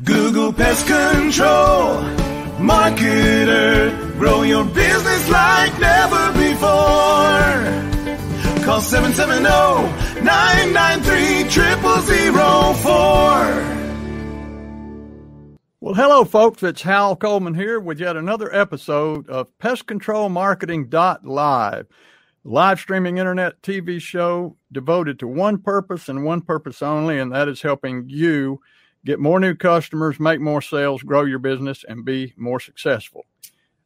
Google Pest Control Marketer. Grow your business like never before. Call 770-993-0004. Well, hello, folks. It's Hal Coleman here with yet another episode of PestControlMarketing.live, live streaming internet TV show devoted to one purpose and one purpose only, and that is helping you get more new customers, make more sales, grow your business, and be more successful.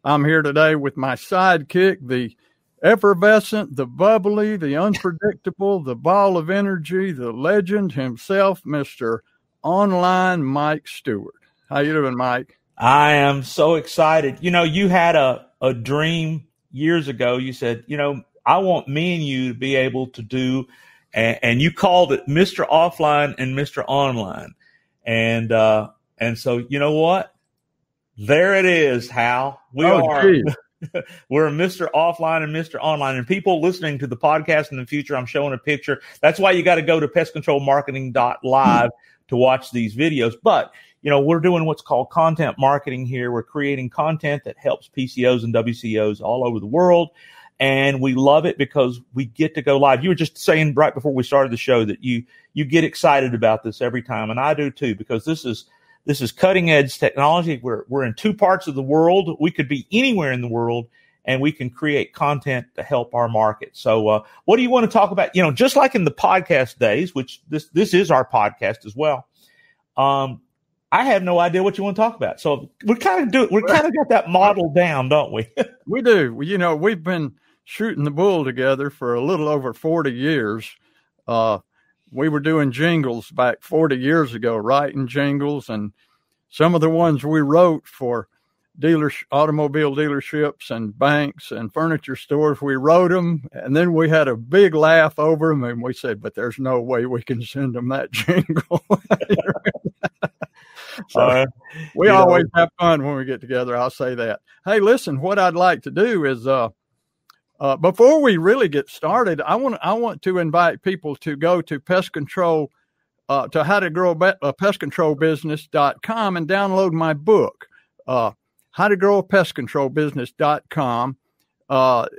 I'm here today with my sidekick, the effervescent, the bubbly, the unpredictable, the ball of energy, the legend himself, Mr. Online Mike Stewart. How you doing, Mike? I am so excited. You know, you had a dream years ago. You said, you know, I want me and you to be able to do, and you called it Mr. Offline and Mr. Online. And so, you know what? There it is, Hal. We're Mr. Offline and Mr. Online. And people listening to the podcast in the future, I'm showing a picture. That's why you got to go to pestcontrolmarketing.live to watch these videos. But you know, we're doing what's called content marketing here. We're creating content that helps PCOs and WCOs all over the world. And we love it because we get to go live. You were just saying right before we started the show that you get excited about this every time. And I do too, because this is cutting edge technology. We're in two parts of the world. We could be anywhere in the world and we can create content to help our market. So, what do you want to talk about? You know, just like in the podcast days, which this is our podcast as well. I have no idea what you want to talk about. So we kind of got that model down, don't we? We do. You know, we've been shooting the bull together for a little over 40 years. We were doing jingles back 40 years ago, writing jingles, and some of the ones we wrote for automobile dealerships and banks and furniture stores, we wrote them, and then we had a big laugh over them, and we said, but there's no way we can send them that jingle. So we always have fun when we get together. I'll say that. Hey, listen, what I'd like to do is, before we really get started, I want to invite people to go to Pest Control, to howtogrowapestcontrolbusiness.com and download my book, howtogrowapestcontrolbusiness.com.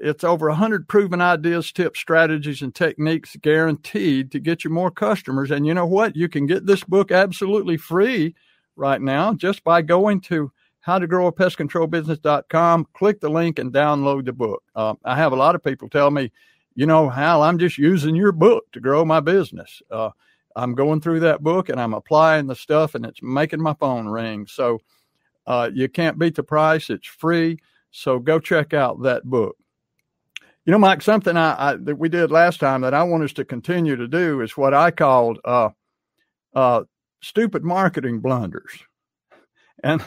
It's over 100 proven ideas, tips, strategies, and techniques guaranteed to get you more customers. And you know what? You can get this book absolutely free right now just by going to howtogrowapestcontrolbusiness.com, click the link and download the book. I have a lot of people tell me, you know, Hal, I'm just using your book to grow my business. I'm going through that book and I'm applying the stuff and it's making my phone ring. So you can't beat the price. It's free. So go check out that book. You know, Mike, something that we did last time that I want us to continue to do is what I called stupid marketing blunders, and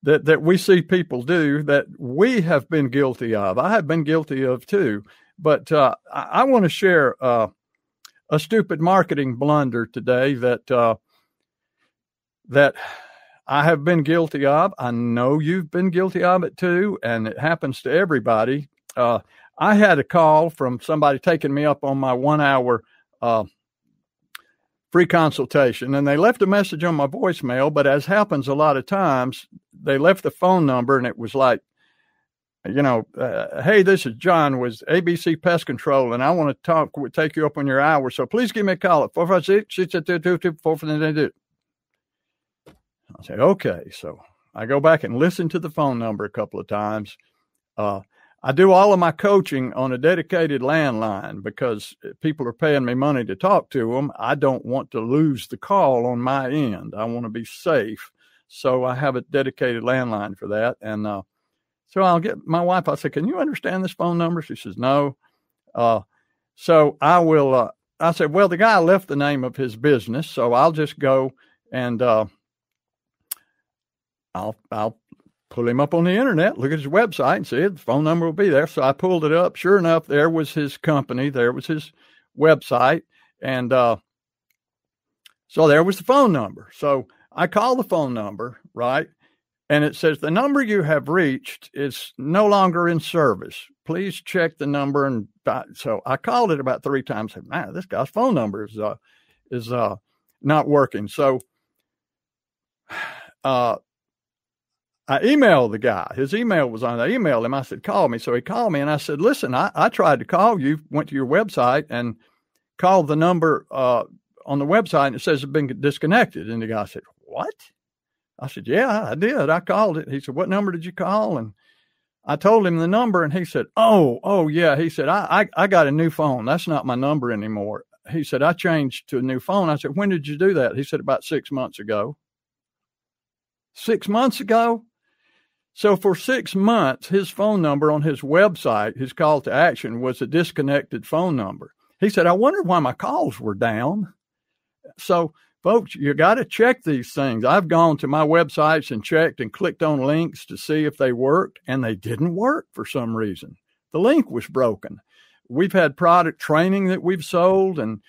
that we see people do that we have been guilty of. I have been guilty of too, but I want to share a stupid marketing blunder today that I have been guilty of. I know you've been guilty of it too, and it happens to everybody. I had a call from somebody taking me up on my 1 hour free consultation, and they left a message on my voicemail, but as happens a lot of times, they left the phone number and it was like, you know, hey, this is John with ABC Pest Control, and I want to take you up on your hour. So please give me a call at 456-622-2452. I said, okay. So I go back and listen to the phone number a couple of times. I do all of my coaching on a dedicated landline because people are paying me money to talk to them. I don't want to lose the call on my end. I want to be safe. So I have a dedicated landline for that. And so I'll get my wife. I said, can you understand this phone number? She says, no. So I will. I said, well, the guy left the name of his business, so I'll just go and I'll pull him up on the internet, look at his website and see it. The phone number will be there. So I pulled it up. Sure enough, there was his company. There was his website. And so there was the phone number. So I call the phone number, right? And it says the number you have reached is no longer in service. Please check the number. And so I called it about 3 times. Said, man, this guy's phone number is not working. So I emailed the guy. His email was on. I emailed him. I said, call me. So he called me, and I said, listen, I tried to call you, went to your website and called the number on the website, and it says it's been disconnected. And the guy said, what? I said, yeah, I did. I called it. He said, what number did you call? And I told him the number, and he said, oh, yeah. He said, I got a new phone. That's not my number anymore. He said, I changed to a new phone. I said, when did you do that? He said, about 6 months ago. 6 months ago? So for 6 months, his phone number on his website, his call to action, was a disconnected phone number. He said, I wonder why my calls were down. So, folks, you got to check these things. I've gone to my websites and checked and clicked on links to see if they worked, and they didn't work for some reason. The link was broken. We've had product training that we've sold, and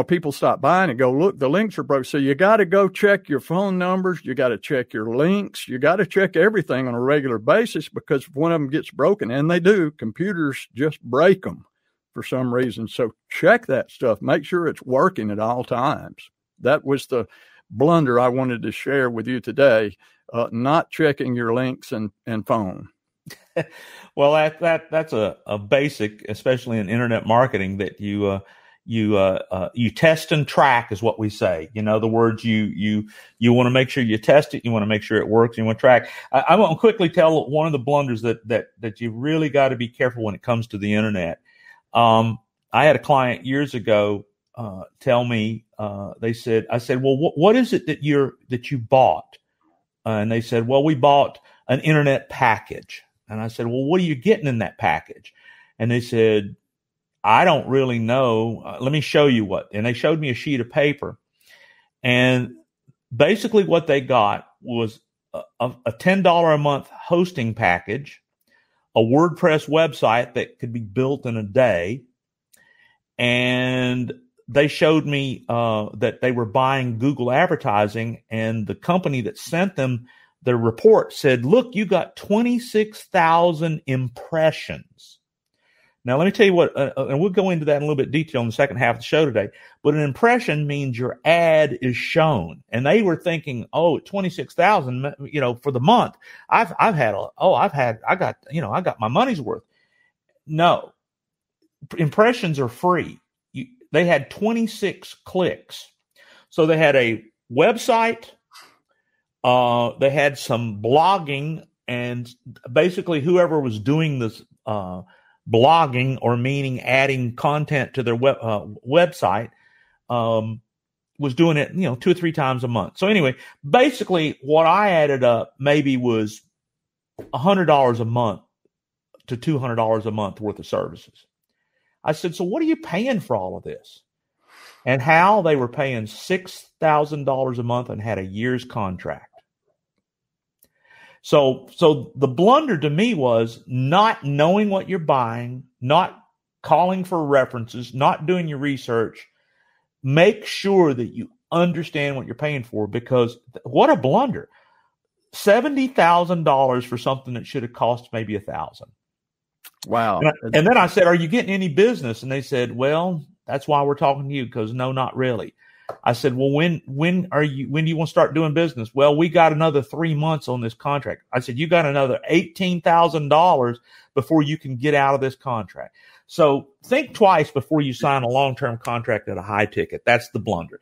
people stop buying and go, look, the links are broken. So you got to go check your phone numbers. You got to check your links. You got to check everything on a regular basis, because if one of them gets broken, and they do, computers just break them for some reason. So check that stuff. Make sure it's working at all times. That was the blunder I wanted to share with you today, not checking your links and phone. Well, that's a basic, especially in internet marketing, that you test and track is what we say. In other words, you want to make sure you test it. You want to make sure it works. You want to track. I want to quickly tell one of the blunders that you really got to be careful when it comes to the internet. I had a client years ago tell me, I said, well, what is it that you bought? And they said, well, we bought an internet package. And I said, well, what are you getting in that package? And they said, I don't really know. Let me show you what. And they showed me a sheet of paper. And basically what they got was a $10 a month hosting package, a WordPress website that could be built in a day. And they showed me that they were buying Google advertising, and the company that sent them the report said, look, you got 26,000 impressions. Now, let me tell you what, and we'll go into that in a little bit of detail in the second half of the show today, but an impression means your ad is shown. And they were thinking, 26,000, for the month, I got my money's worth. No, impressions are free. They had 26 clicks. So they had a website, they had some blogging, and basically whoever was doing this, blogging, or meaning adding content to their website, was doing it, 2 or 3 times a month. So anyway, basically what I added up maybe was $100 a month to $200 a month worth of services. I said, so what are you paying for all of this? And how they were paying $6,000 a month and had a year's contract. So the blunder to me was not knowing what you're buying, not calling for references, not doing your research. Make sure that you understand what you're paying for, because what a blunder. $70,000 for something that should have cost maybe $1,000. Wow. And then I said, are you getting any business? And they said, well, that's why we're talking to you, because no, not really. I said, well, when do you want to start doing business? Well, we got another 3 months on this contract. I said, you got another $18,000 before you can get out of this contract. So think twice before you sign a long-term contract at a high ticket. That's the blunder.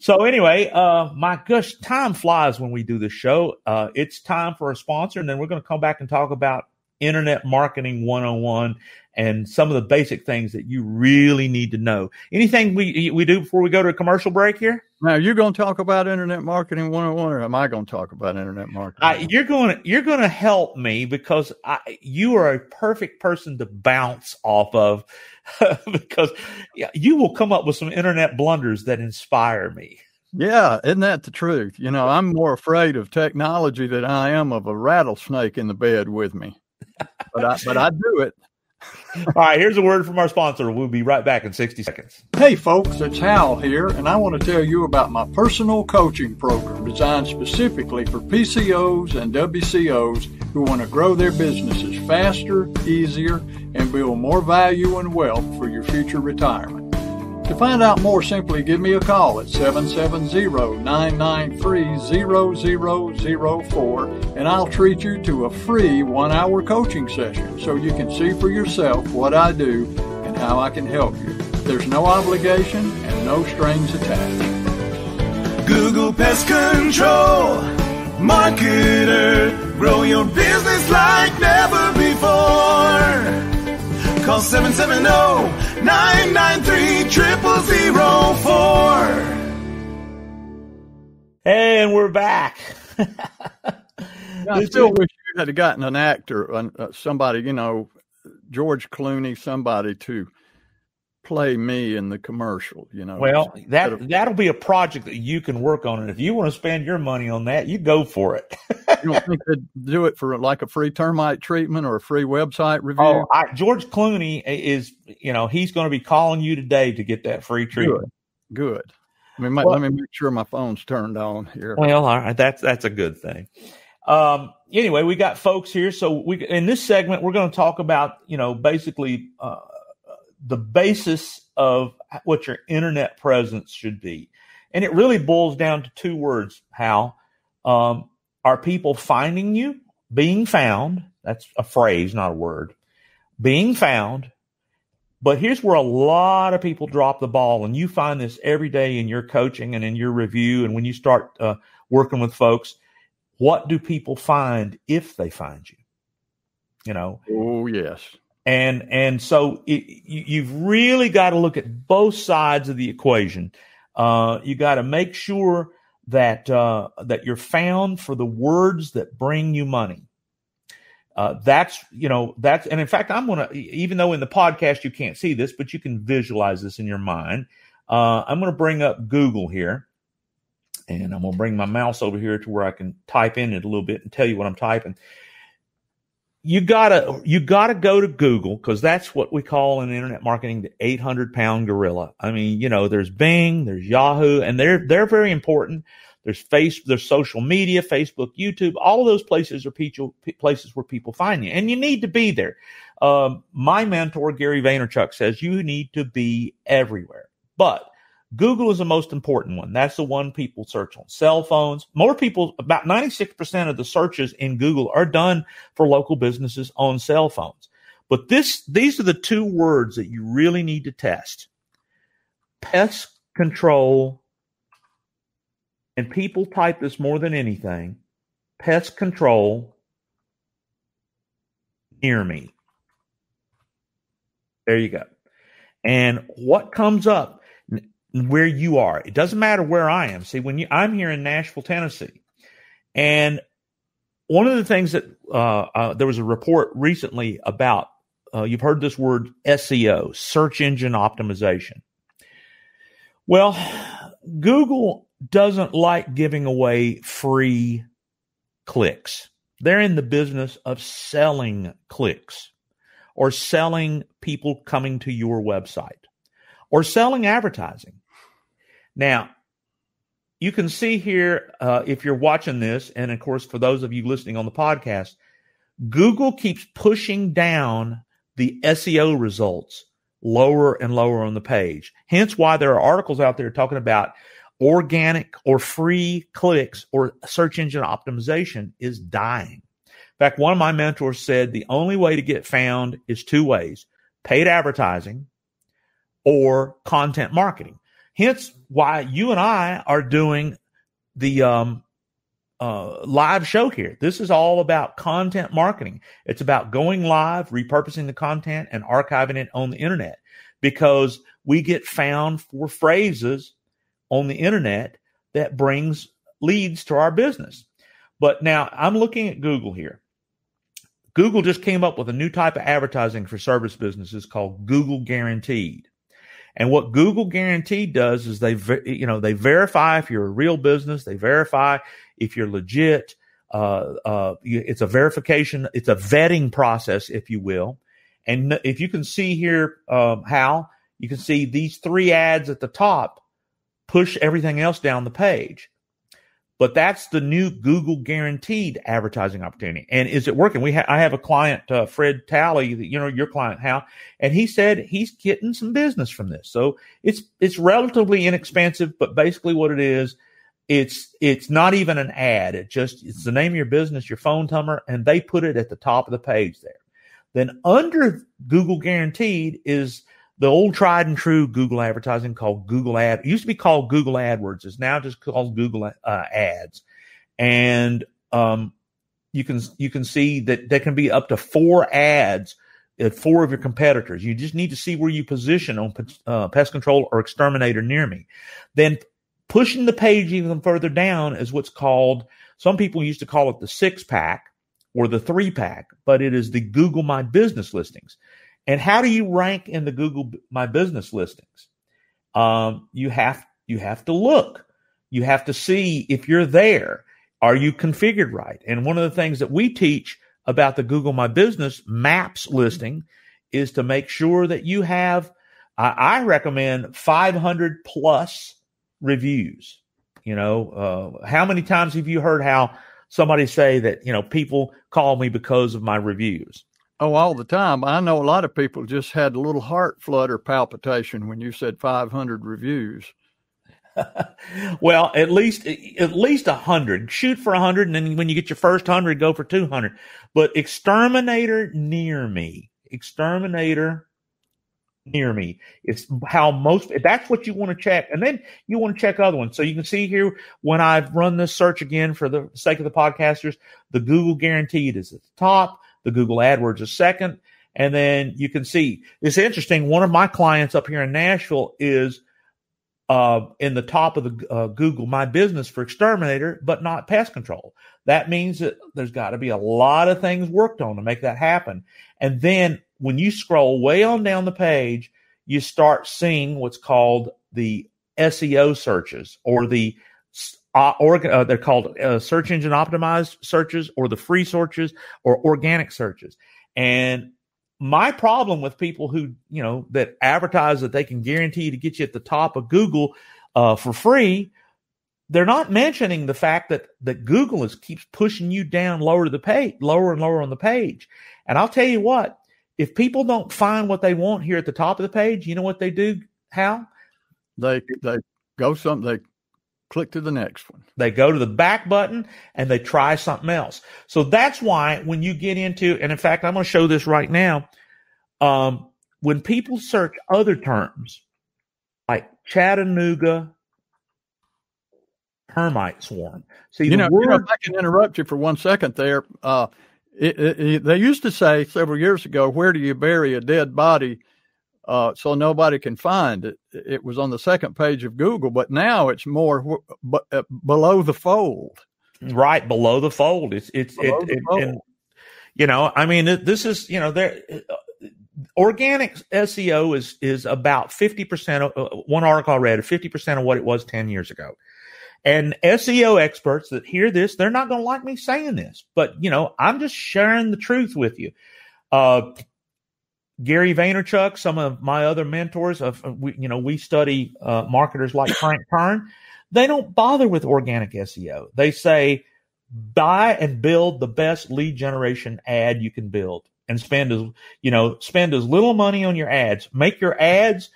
So anyway, my gosh, time flies when we do this show. It's time for a sponsor, and then we're going to come back and talk about Internet Marketing 101 and some of the basic things that you really need to know. Anything we do before we go to a commercial break here? Now, you're going to talk about Internet Marketing 101, or am I going to talk about Internet Marketing? You're going to help me, because you are a perfect person to bounce off of, because you will come up with some internet blunders that inspire me. Yeah, isn't that the truth? I'm more afraid of technology than I am of a rattlesnake in the bed with me. But I do it. All right, here's a word from our sponsor. We'll be right back in 60 seconds. Hey, folks, it's Hal here, and I want to tell you about my personal coaching program designed specifically for PCOs and WCOs who want to grow their businesses faster, easier, and build more value and wealth for your future retirement. To find out more, simply give me a call at 770-993-0004, and I'll treat you to a free 1-hour coaching session so you can see for yourself what I do and how I can help you. There's no obligation and no strings attached. Google Pest Control, marketer, grow your business like never before. Call 770-993-0004. And we're back. I still wish you had gotten an actor, somebody, George Clooney, somebody to play me in the commercial, Well, that'll be a project that you can work on. And if you want to spend your money on that, you go for it. You don't think they'd do it for like a free termite treatment or a free website review? Oh, George Clooney is, he's going to be calling you today to get that free treatment. Good. Let me make sure my phone's turned on here. Well, all right. That's a good thing. Anyway, we got folks here. So in this segment, we're going to talk about, basically, the basis of what your internet presence should be. And it really boils down to two words, Hal. Are people finding you? Being found. That's a phrase, not a word. Being found. But here's where a lot of people drop the ball. And you find this every day in your coaching and in your review. And when you start working with folks, what do people find if they find you? Oh, yes. And so you've really got to look at both sides of the equation. You got to make sure that you're found for the words that bring you money. And in fact, I'm going to, even though in the podcast you can't see this, but you can visualize this in your mind. I'm going to bring up Google here, and I'm going to bring my mouse over here to where I can type in it a little bit and tell you what I'm typing. You gotta go to Google, because that's what we call in internet marketing the 800-pound gorilla. I mean, there's Bing, there's Yahoo, and they're very important. There's social media, Facebook, YouTube. All of those places are places where people find you, and you need to be there. My mentor Gary Vaynerchuk says you need to be everywhere, but Google is the most important one. That's the one people search on cell phones. More people, about 96% of the searches in Google are done for local businesses on cell phones. But these are the two words that you really need to test. Pest control, and people type this more than anything, pest control near me. There you go. And what comes up where you are, it doesn't matter where I am. See, I'm here in Nashville, Tennessee, and one of the things that there was a report recently about, you've heard this word SEO, search engine optimization. Well, Google doesn't like giving away free clicks. They're in the business of selling clicks, or selling people coming to your website, or selling advertising. Now, you can see here, if you're watching this, and of course, for those of you listening on the podcast, Google keeps pushing down the SEO results lower and lower on the page. Hence why there are articles out there talking about organic or free clicks or search engine optimization is dying. In fact, one of my mentors said the only way to get found is two ways: paid advertising or content marketing. Hence why you and I are doing the live show here. This is all about content marketing. It's about going live, repurposing the content, and archiving it on the internet, because we get found for phrases on the internet that brings leads to our business. But now I'm looking at Google here. Google just came up with a new type of advertising for service businesses called Google Guaranteed. And what Google Guaranteed does is they verify if you're a real business. They verify if you're legit. It's a verification. It's a vetting process, if you will. And if you can see here, Hal, you can see these three ads at the top push everything else down the page. But that's the new Google guaranteed advertising opportunity. And is it working? I have a client, Fred Talley, your client, Hal, and he said he's getting some business from this. So it's relatively inexpensive, but basically what it is, it's not even an ad. It's the name of your business, your phone number, and they put it at the top of the page there. Then under Google guaranteed is the old tried and true Google advertising called Google Ad. It used to be called Google AdWords. It's now just called Google Ads. And you can see that there can be up to 4 ads at 4 of your competitors. You just need to see where you position on Pest Control or Exterminator Near Me. Then pushing the page even further down is what's called, some people used to call it the 6-pack or the 3-pack, but it is the Google My Business listings. And how do you rank in the Google My Business listings? You have to look. You have to see if you're there. Are you configured right? And one of the things that we teach about the Google My Business Maps listing is to make sure that you have, I recommend 500 plus reviews. How many times have you heard how somebody say that, people call me because of my reviews? Oh, all the time. I know a lot of people just had a little heart flutter palpitation when you said 500 reviews. Well, at least 100. Shoot for 100, and then when you get your first 100, go for 200. But Exterminator Near Me is how that's what you want to check. And then you want to check other ones. So you can see here, when I've run this search again for the sake of the podcasters, the Google Guaranteed is at the top. The Google AdWords is second. And then you can see, it's interesting. One of my clients up here in Nashville is in the top of the Google My Business for Exterminator, but not Pest Control. That means that there's got to be a lot of things worked on to make that happen. And then when you scroll way on down the page, you start seeing what's called the SEO searches, or the they're called search engine optimized searches, or the free searches, or organic searches. And my problem with people who, that advertise that they can guarantee to get you at the top of Google for free, they're not mentioning the fact that Google keeps pushing you down lower and lower on the page. And I'll tell you what, if people don't find what they want here at the top of the page, you know what they do, Hal? They click to the next one. They go to the back button and they try something else. So that's why when you get into, and in fact, I'm going to show this right now. When people search other terms like Chattanooga termite swarm. See, if I can interrupt you for 1 second there. They used to say several years ago, where do you bury a dead body so nobody can find it? It was on the second page of Google, but now it's more below the fold. Right, below the fold. This is, organic SEO is about 50%. One article I read, 50% of what it was 10 years ago. And SEO experts that hear this, they're not going to like me saying this, but I'm just sharing the truth with you. Gary Vaynerchuk, some of my other mentors, we study marketers like Frank Kern. They don't bother with organic SEO. They say, buy and build the best lead generation ad you can build, and spend as little money on your ads. Make your ads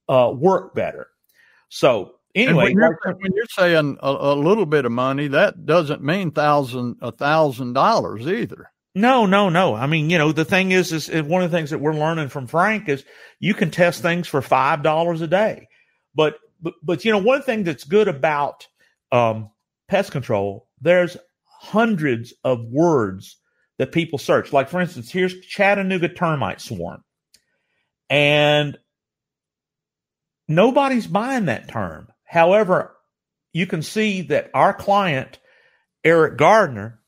work better. So anyway, when you're saying a little bit of money, that doesn't mean $1,000 either. No. I mean, the thing is one of the things that we're learning from Frank is you can test things for $5 a day. But one thing that's good about pest control, there's hundreds of words that people search. Like, for instance, here's Chattanooga termite swarm. And nobody's buying that term. However, you can see that our client, Eric Gardner,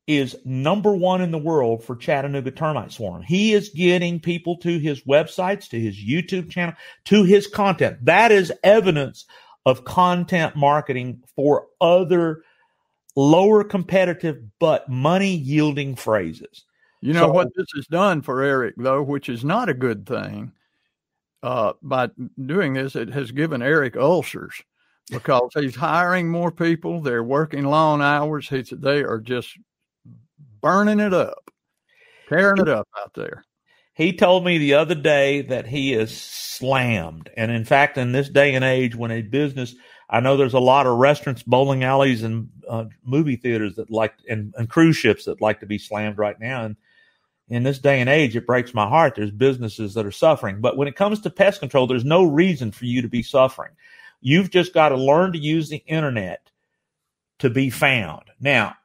is number one in the world for Chattanooga termite swarm. He is getting people to his websites, to his YouTube channel, to his content. That is evidence of content marketing for other lower competitive but money yielding phrases. What this has done for Eric, though, which is not a good thing, by doing this, it has given Eric ulcers, because he's hiring more people. They're working long hours. They are just burning it up, tearing it up out there. He told me the other day that he is slammed. And in fact, in this day and age, when a business, I know there's a lot of restaurants, bowling alleys, and movie theaters that and cruise ships that like to be slammed right now. And in this day and age, it breaks my heart. There's businesses that are suffering. But when it comes to pest control, there's no reason for you to be suffering. You've just got to learn to use the internet to be found. Now,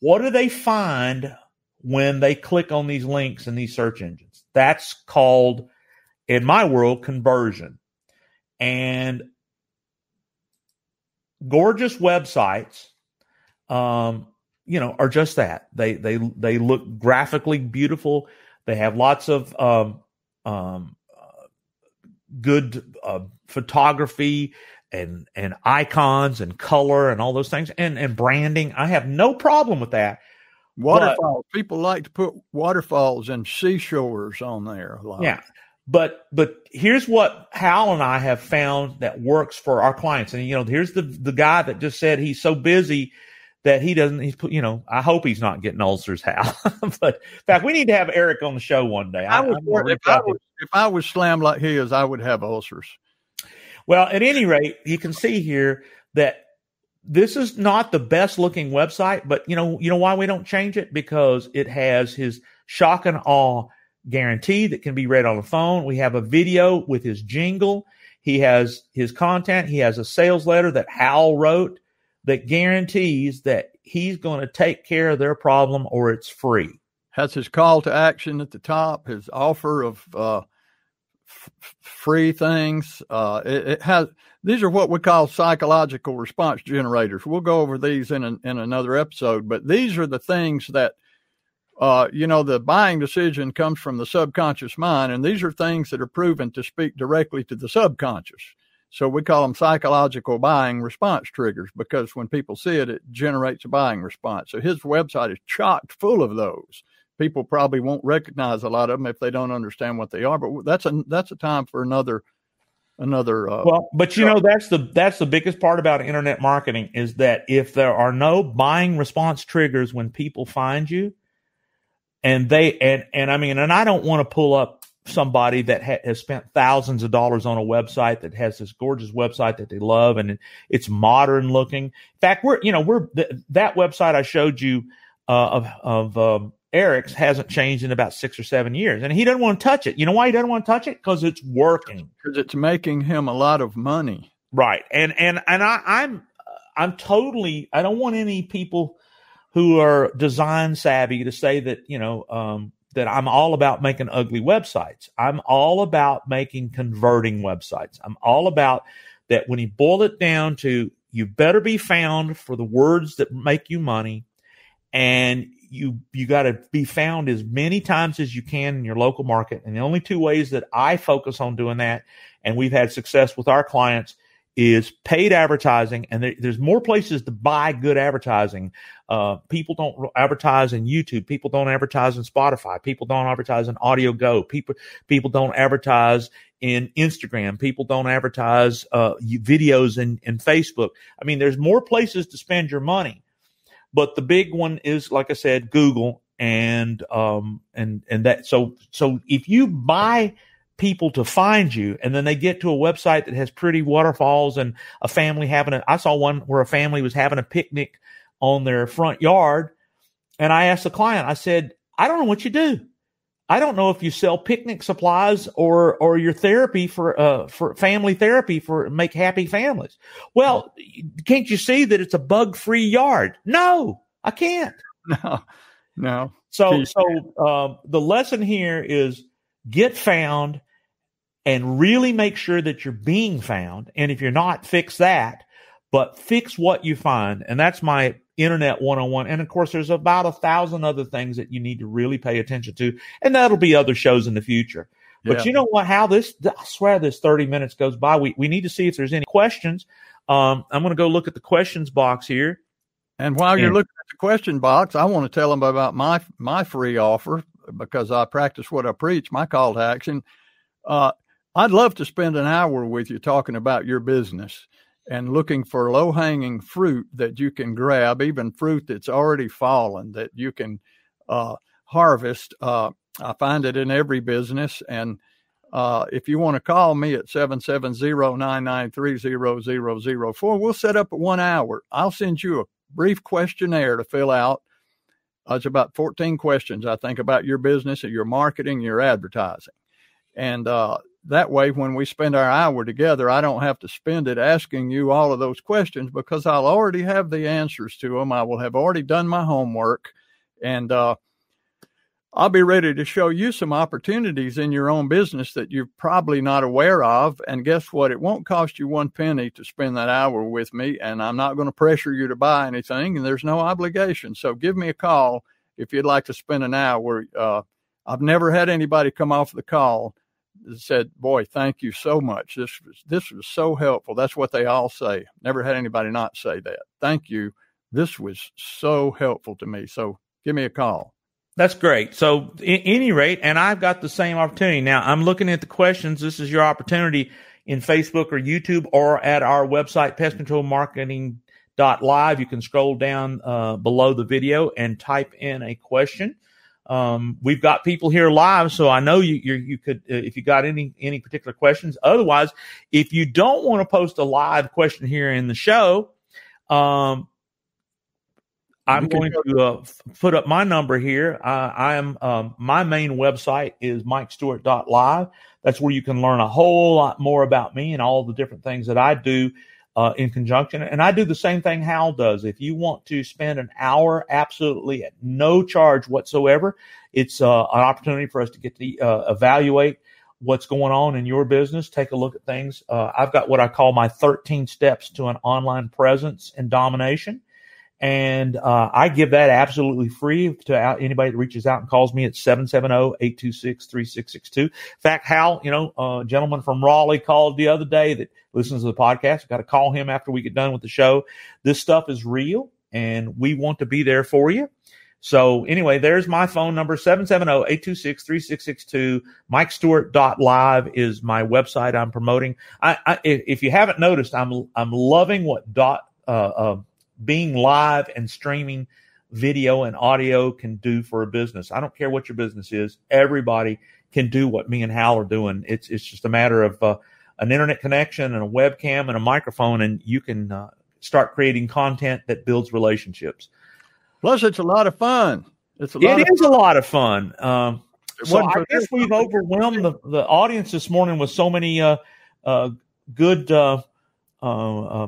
what do they find when they click on these links in these search engines? That's called, in my world, conversion. And gorgeous websites, are just that. They look graphically beautiful. They have lots of good photography and icons and color and all those things and branding. I have no problem with that. Waterfalls. People like to put waterfalls and seashores on there a lot. Yeah. But here's what Hal and I have found that works for our clients. And, here's the guy that just said he's so busy that I hope he's not getting ulcers, Hal. But in fact, we need to have Eric on the show one day. If I was slammed like he is, I would have ulcers. Well, at any rate, you can see here that this is not the best looking website, but you know why we don't change it? Because it has his shock and awe guarantee that can be read on the phone. We have a video with his jingle. He has his content. He has a sales letter that Hal wrote that guarantees that he's going to take care of their problem or it's free. Has his call to action at the top, his offer of free things. It has. These are what we call psychological response generators. We'll go over these in another episode, but these are the things that, the buying decision comes from the subconscious mind, and these are things that are proven to speak directly to the subconscious. So we call them psychological buying response triggers because when people see it, it generates a buying response. So his website is chock full of those. People probably won't recognize a lot of them if they don't understand what they are, but that's a time for another. But that's the biggest part about internet marketing is that if there are no buying response triggers when people find you, and I don't want to pull up somebody that has spent thousands of dollars on a website that has this gorgeous website that they love and it's modern looking. In fact, that website I showed you of Eric's hasn't changed in about 6 or 7 years, and he doesn't want to touch it. You know why he doesn't want to touch it? Because it's working. Because it's making him a lot of money. Right. And I'm totally. I don't want any people who are design savvy to say that that I'm all about making ugly websites. I'm all about making converting websites. I'm all about that. When you boil it down to, you better be found for the words that make you money, and you got to be found as many times as you can in your local market. And the only two ways that I focus on doing that, and we've had success with our clients, is paid advertising. And there's more places to buy good advertising. People don't advertise in YouTube. People don't advertise in Spotify. People don't advertise in Audio Go. People don't advertise in Instagram. People don't advertise videos in Facebook. I mean, there's more places to spend your money. But the big one is, like I said, Google and that. So if you buy people to find you and then they get to a website that has pretty waterfalls and a family I saw one where a family was having a picnic on their front yard. And I asked the client, I said, I don't know what you do. I don't know if you sell picnic supplies or your therapy for family therapy for make happy families. Well, can't you see that it's a bug-free yard? No, I can't. No. So the lesson here is get found and really make sure that you're being found. And if you're not, fix that, but fix what you find. And that's my internet 101. And of course, there's about 1,000 other things that you need to really pay attention to. And that'll be other shows in the future. But you know what, how I swear this 30 minutes goes by. We need to see if there's any questions. I'm going to go look at the questions box here. And while you're looking at the question box, I want to tell them about my free offer because I practice what I preach, my call to action. I'd love to spend an hour with you talking about your business. and looking for low-hanging fruit that you can grab, even fruit that's already fallen that you can harvest. I find it in every business. And if you want to call me at 770-993-0004, we'll set up 1 hour. I'll send you a brief questionnaire to fill out. It's about 14 questions, I think, about your business and your marketing, your advertising. And that way, when we spend our hour together, I don't have to spend it asking you all of those questions because I'll already have the answers to them. I will have already done my homework, and I'll be ready to show you some opportunities in your own business that you're probably not aware of. And guess what? It won't cost you 1 penny to spend that hour with me, and I'm not going to pressure you to buy anything, and there's no obligation. So give me a call if you'd like to spend an hour. I've never had anybody come off the call that said, boy, thank you so much. This was so helpful. That's what they all say. Never had anybody not say that. Thank you. This was so helpful to me. So give me a call. That's great. So at any rate, and I've got the same opportunity. Now I'm looking at the questions. This is your opportunity in Facebook or YouTube or at our website, pestcontrolmarketing.live. You can scroll down below the video and type in a question. We've got people here live, so I know you could, if you got any particular questions. Otherwise, if you don't want to post a live question here in the show, I'm going to put up my number here. My main website is mikestewart.live. That's where you can learn a whole lot more about me and all the different things that I do in conjunction. And I do the same thing Hal does. If you want to spend an hour absolutely at no charge whatsoever, it's an opportunity for us to get to evaluate what's going on in your business, take a look at things. I've got what I call my 13 steps to an online presence and domination. And I give that absolutely free to anybody that reaches out and calls me at 770-826-3662. In fact, Hal, a gentleman from Raleigh called the other day that listens to the podcast. I've got to call him after we get done with the show. This stuff is real, and we want to be there for you. So anyway, there's my phone number, 770-826-3662. MikeStewart.live is my website I'm promoting. If you haven't noticed, I'm loving what being live and streaming video and audio can do for a business. I don't care what your business is. Everybody can do what me and Hal are doing. It's just a matter of an internet connection and a webcam and a microphone, and you can start creating content that builds relationships. Plus, it's a lot of fun. It is a lot of fun. So I guess we've overwhelmed the audience this morning with so many good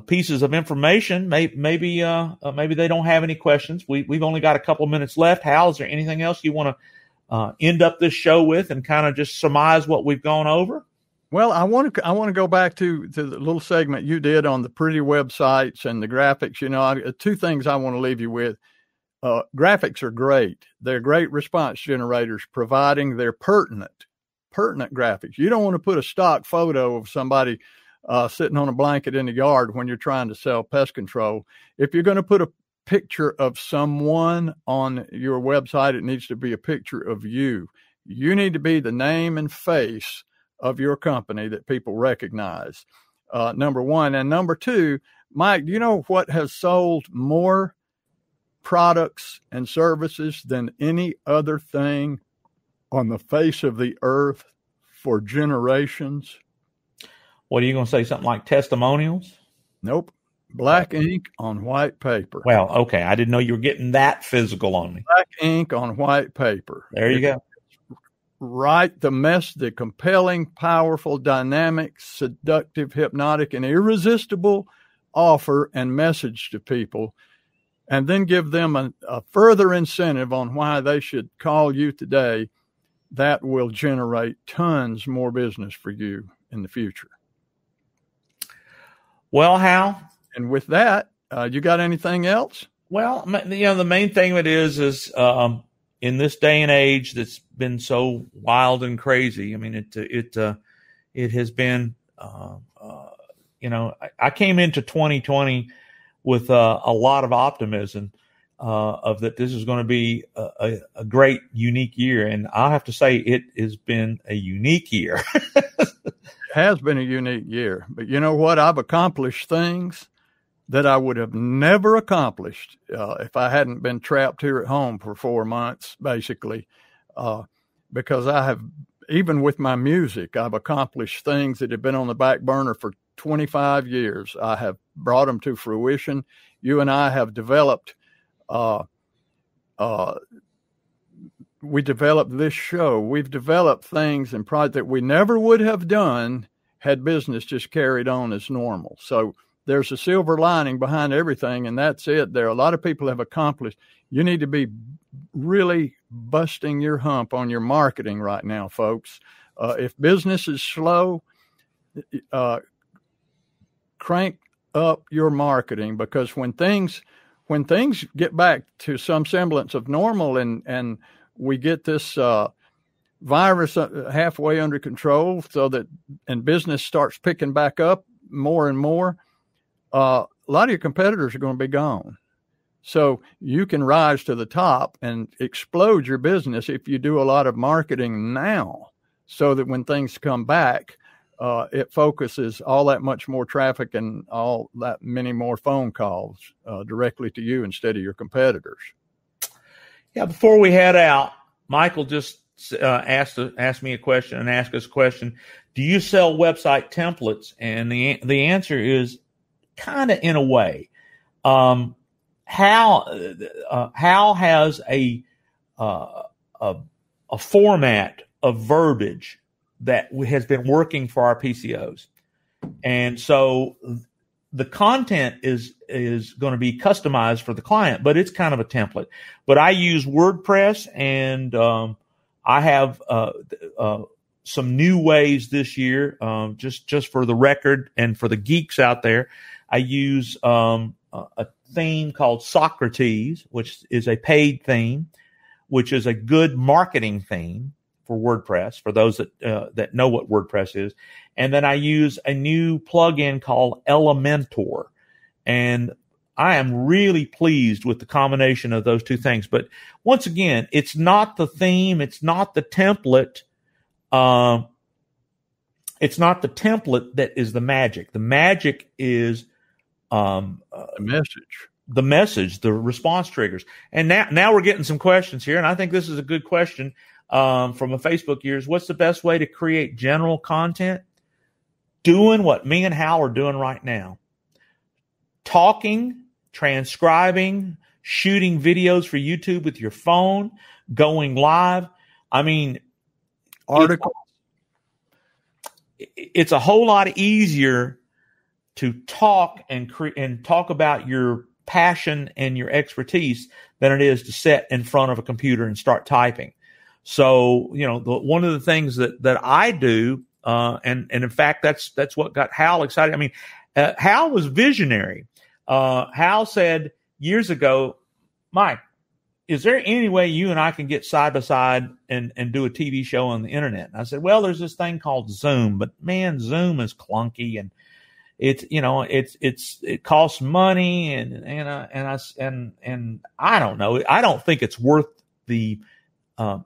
pieces of information. Maybe they don't have any questions. We've only got a couple of minutes left. Hal, is there anything else you want to end up this show with and kind of just surmise what we've gone over? Well, I want to go back to the little segment you did on the pretty websites and the graphics. Two things I want to leave you with. Graphics are great. They're great response generators, providing they're pertinent graphics. You don't want to put a stock photo of somebody sitting on a blanket in the yard when you're trying to sell pest control. If you're going to put a picture of someone on your website, it needs to be a picture of you. You need to be the name and face of your company that people recognize, number one. And number two, Mike, do you know what has sold more products and services than any other thing on the face of the earth for generations? What are you going to say? Something like testimonials? Nope. Black ink on white paper. Well, okay. I didn't know you were getting that physical on me. Black ink on white paper. There you go. Write the compelling, powerful, dynamic, seductive, hypnotic, and irresistible offer and message to people, and then give them a further incentive on why they should call you today. That will generate tons more business for you in the future. Well, Hal, and with that, you got anything else? Well, the main thing of it is in this day and age that's been so wild and crazy. I mean, it has been. I came into 2020 with a lot of optimism of that this is going to be a great, unique year, and I'll have to say it has been a unique year. has been a unique year. But you know what? I've accomplished things that I would have never accomplished if I hadn't been trapped here at home for 4 months, basically, because I have, even with my music, I've accomplished things that have been on the back burner for 25 years. I have brought them to fruition. You and I have developed, we developed this show. We've developed things and projects that we never would have done had business just carried on as normal. So there's a silver lining behind everything, and that's it. There are a lot of people have accomplished. You need to be really busting your hump on your marketing right now, folks. If business is slow, crank up your marketing, because when things get back to some semblance of normal and we get this virus halfway under control, and business starts picking back up more and more, a lot of your competitors are going to be gone. So you can rise to the top and explode your business if you do a lot of marketing now, so that when things come back, it focuses all that much more traffic and all that many more phone calls directly to you instead of your competitors. Yeah, before we head out, Michael just asked me a question and asked us a question. Do you sell website templates? And the answer is kind of in a way. How has a format of verbiage that has been working for our PCOs? And so the content is going to be customized for the client, but it's kind of a template. But I use WordPress, and I have some new ways this year, just for the record and for the geeks out there. I use a theme called Socrates, which is a paid theme, which is a good marketing theme for WordPress, for those that know what WordPress is. And then I use a new plugin called Elementor. And I am really pleased with the combination of those two things. But once again, it's not the theme. It's not the template. It's not the template that is the magic. The magic is the message, the response triggers. And now we're getting some questions here. And I think this is a good question from a Facebook user. What's the best way to create general content? Doing what me and Hal are doing right now. Talking, transcribing, shooting videos for YouTube with your phone, going live. I mean, articles. It's a whole lot easier to talk and talk about your passion and your expertise than it is to sit in front of a computer and start typing. So, one of the things that I do, and in fact, that's what got Hal excited. I mean, Hal was visionary. Hal said years ago, Mike, is there any way you and I can get side by side and do a TV show on the internet? And I said, well, there's this thing called Zoom, but man, Zoom is clunky, and it costs money, and I don't know. I don't think it's worth the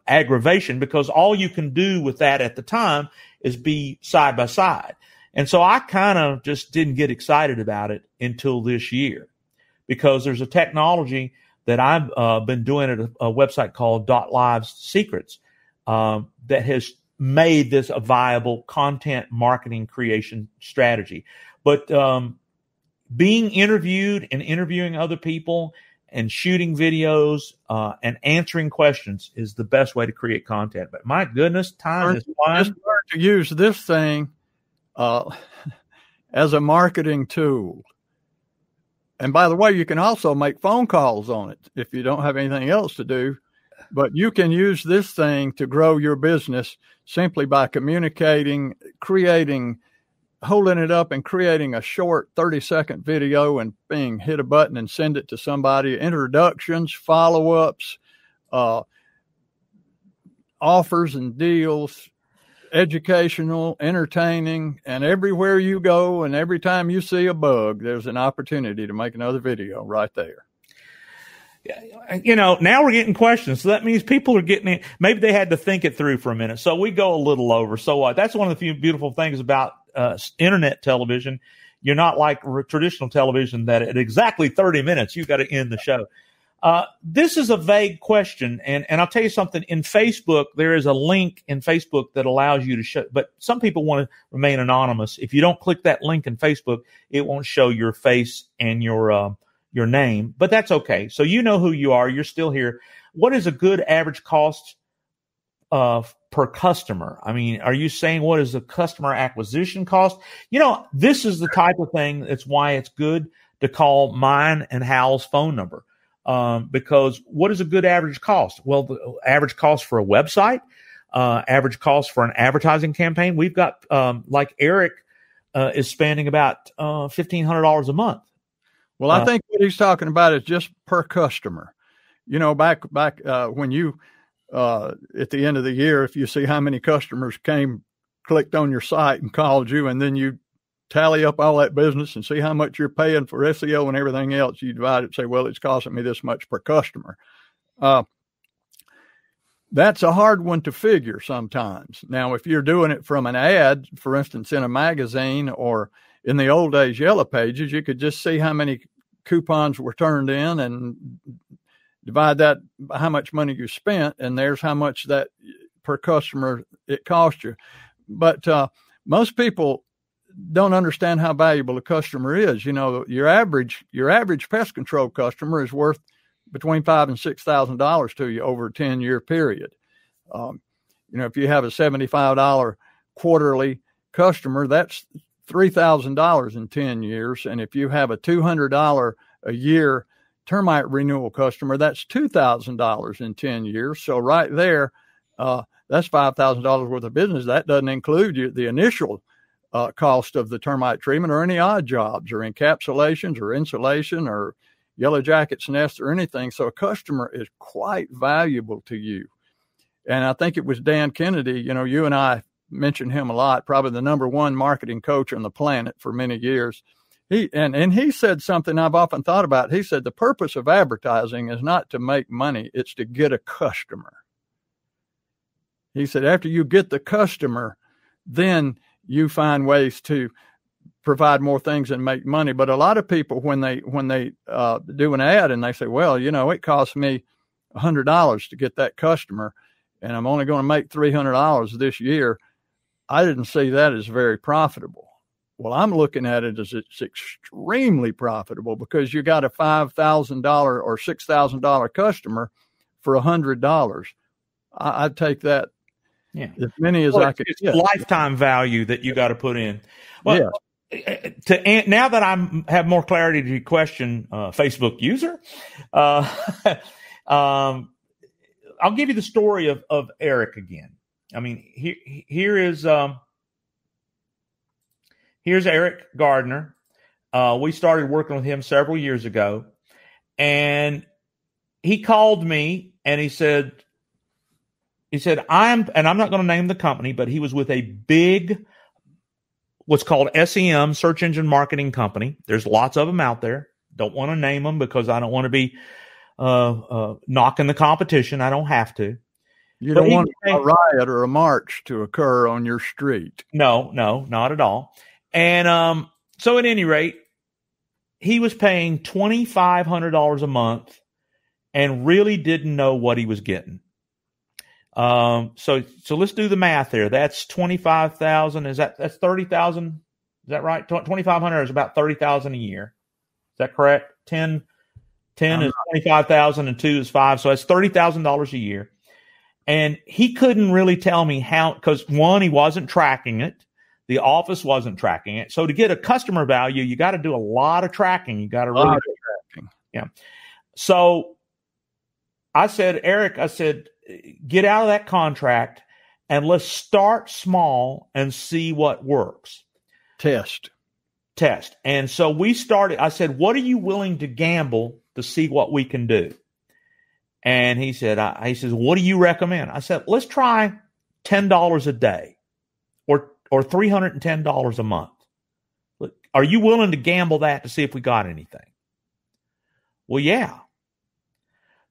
aggravation, because all you can do with that at the time is be side by side. And so I kind of just didn't get excited about it until this year, because there's a technology that I've been doing at a website called .Live's Secrets that has made this a viable content marketing creation strategy. But being interviewed and interviewing other people and shooting videos and answering questions is the best way to create content. But my goodness, time is flying. Just learn to use this thing as a marketing tool. And by the way, you can also make phone calls on it if you don't have anything else to do. But you can use this thing to grow your business simply by communicating, holding it up and creating a short 30-second video and hit a button and send it to somebody. Introductions, follow-ups, offers and deals, educational, entertaining, and everywhere you go and every time you see a bug, there's an opportunity to make another video right there. now we're getting questions. So that means people are getting it. Maybe they had to think it through for a minute. So we go a little over. So that's one of the few beautiful things about internet television. You're not like traditional television that at exactly 30 minutes, you got to end the show. This is a vague question. And I'll tell you something. In Facebook, there is a link in Facebook that allows you to show, but some people want to remain anonymous. If you don't click that link in Facebook, it won't show your face and your name, but that's okay. So you know who you are. You're still here. What is a good average cost per customer? I mean, are you saying what is the customer acquisition cost? This is the type of thing. That's why it's good to call mine and Hal's phone number. Because what is a good average cost? Well, the average cost for a website, average cost for an advertising campaign. We've got, like Eric, is spending about, $1,500 a month. Well, I think what he's talking about is just per customer. Back when you, at the end of the year, if you see how many customers clicked on your site and called you, and then you tally up all that business and see how much you're paying for SEO and everything else, you divide it and say, well, it's costing me this much per customer. That's a hard one to figure sometimes. Now, if you're doing it from an ad, for instance, in a magazine or in the old days, Yellow Pages, you could just see how many coupons were turned in and divide that by how much money you spent, and there's how much that per customer it cost you. But most people don't understand how valuable a customer is. Your average pest control customer is worth between $5,000 and $6,000 to you over a 10-year period. If you have a $75 quarterly customer, that's $3,000 in 10 years. And if you have a $200 a year termite renewal customer, that's $2,000 in 10 years. So right there, that's $5,000 worth of business. That doesn't include the initial cost of the termite treatment or any odd jobs or encapsulations or insulation or yellow jackets nests or anything. So a customer is quite valuable to you. And I think it was Dan Kennedy, you and I mentioned him a lot, probably the number one marketing coach on the planet for many years. He said something I've often thought about. He said, the purpose of advertising is not to make money. It's to get a customer. He said, after you get the customer, then you find ways to provide more things and make money. But a lot of people, when they do an ad and they say, well, it costs me $100 to get that customer and I'm only going to make $300 this year, I didn't see that as very profitable. Well, I'm looking at it as it's extremely profitable because you got a $5,000 or $6,000 customer for $100. I'd take that. Yeah. As many as I could. It's lifetime value that you got to put in. Well, now that I have more clarity to your question, Facebook user, I'll give you the story of Eric again. I mean, here's Eric Gardner. We started working with him several years ago, and he called me and he said, I'm not going to name the company, but he was with a big, what's called SEM, search engine marketing company. There's lots of them out there. Don't want to name them because I don't want to be knocking the competition. I don't have to. You don't want a riot or a march to occur on your street. No, not at all. And so at any rate, he was paying $2,500 a month and really didn't know what he was getting. So let's do the math there. That's 25,000. That's 30,000? Is that right? 2,500 is about 30,000 a year. Is that correct? 10 is 25,000 and 2 is 5. So that's $30,000 a year. And he couldn't really tell me how, because one, he wasn't tracking it. The office wasn't tracking it. So to get a customer value, you got to do a lot of tracking. You got to really tracking. Yeah. So I said, Eric, get out of that contract and let's start small and see what works. Test. And so we started, I said, what are you willing to gamble to see what we can do? And he said, what do you recommend? I said, let's try $10 a day or $310 a month. Are you willing to gamble that to see if we got anything? Well, yeah.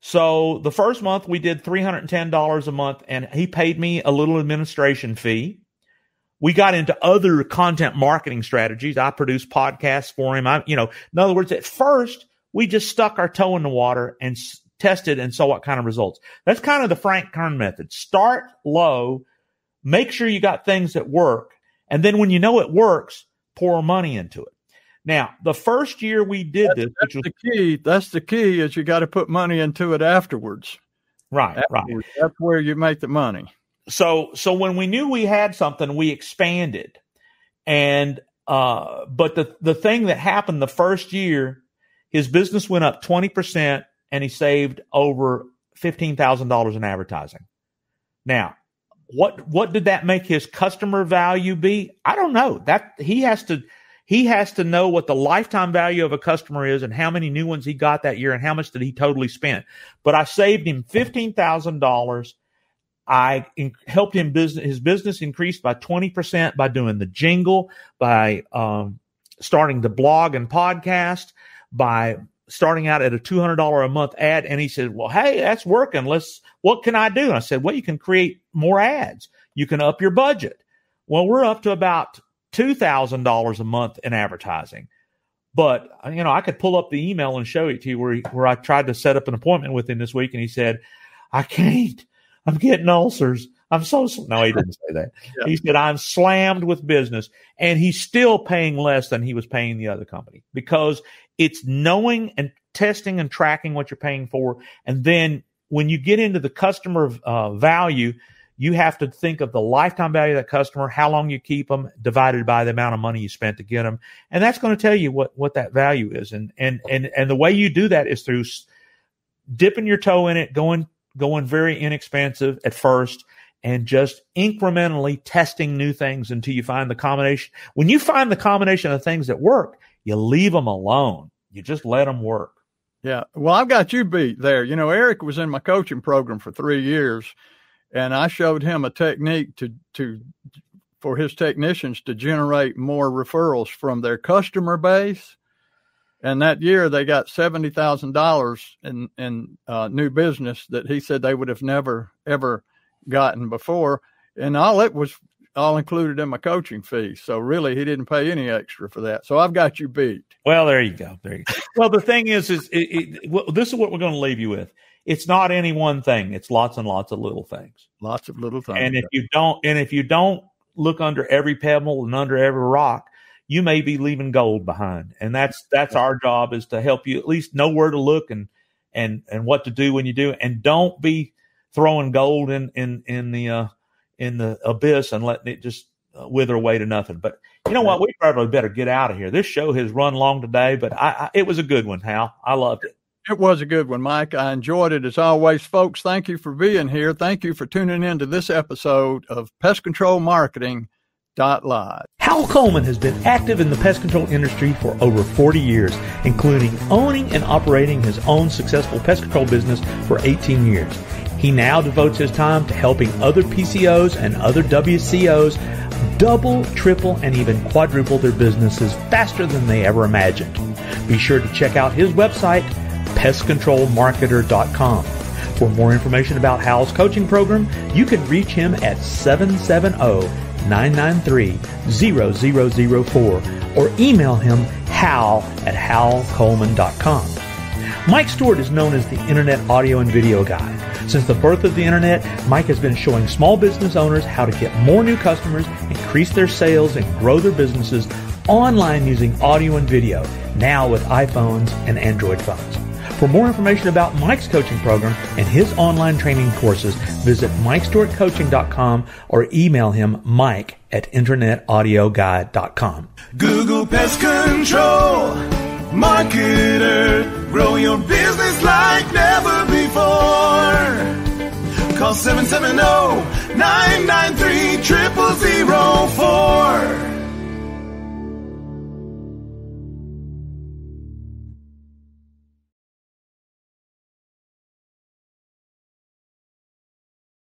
So the first month we did $310 a month, and he paid me a little administration fee. We got into other content marketing strategies. I produced podcasts for him. In other words, at first we just stuck our toe in the water and tested and saw what kind of results. That's kind of the Frank Kern method. Start low, make sure you got things that work, and then when you know it works, pour money into it. Now, the first year we did this, that's the key is you got to put money into it afterwards. Right. That's where you make the money. So when we knew we had something, we expanded. And but the thing that happened the first year, his business went up 20% and he saved over $15,000 in advertising. Now, what did that make his customer value be? I don't know. That he has to know what the lifetime value of a customer is and how many new ones he got that year and how much did he totally spend. But I saved him $15,000. I helped him his business increased by 20% by doing the jingle, by starting the blog and podcast, by starting out at a $200 a month ad. And he said, well, hey, that's working. What can I do? And I said, well, you can create more ads. You can up your budget. Well, we're up to about $2,000 a month in advertising. But, I could pull up the email and show it to you where I tried to set up an appointment with him this week. And he said, I can't. I'm getting ulcers. No, he didn't say that. Yeah. He said, I'm slammed with business. And he's still paying less than he was paying the other company because it's knowing and testing and tracking what you're paying for. And then when you get into the customer value, you have to think of the lifetime value of that customer, how long you keep them, divided by the amount of money you spent to get them. And that's going to tell you what that value is. And the way you do that is through dipping your toe in it, going very inexpensive at first, and just incrementally testing new things until you find the combination. When you find the combination of things that work, you leave them alone. You just let them work. Yeah. Well, I've got you beat there. Eric was in my coaching program for 3 years, and I showed him a technique for his technicians to generate more referrals from their customer base. And that year they got $70,000 in new business that he said they would have never, ever gotten before. And it was all included in my coaching fee. So really he didn't pay any extra for that. So I've got you beat. Well, there you go. Well, the thing is this is what we're going to leave you with. It's not any one thing. It's lots and lots of little things. Lots of little things. And if you don't look under every pebble and under every rock, you may be leaving gold behind. And that's our job, is to help you at least know where to look and what to do when you do. And don't be throwing gold in the abyss and letting it just wither away to nothing. But you know what? We probably better get out of here. This show has run long today, but it was a good one, Hal. I loved it. It was a good one, Mike. I enjoyed it as always. Folks, thank you for being here. Thank you for tuning in to this episode of Pest Control Marketing Live. Hal Coleman has been active in the pest control industry for over 40 years, including owning and operating his own successful pest control business for 18 years. He now devotes his time to helping other PCOs and other WCOs double, triple, and even quadruple their businesses faster than they ever imagined. Be sure to check out his website, pestcontrolmarketer.com. For more information about Hal's coaching program, you can reach him at 770-993-0004 or email him hal@halcoleman.com. Mike Stewart is known as the Internet Audio and Video Guy. Since the birth of the Internet, Mike has been showing small business owners how to get more new customers, increase their sales, and grow their businesses online using audio and video, now with iPhones and Android phones. For more information about Mike's coaching program and his online training courses, visit MikeStewartCoaching.com or email him mike@internetaudioguide.com. Google Pest Control Marketer. Grow your business like never before. Call 770-993-0004.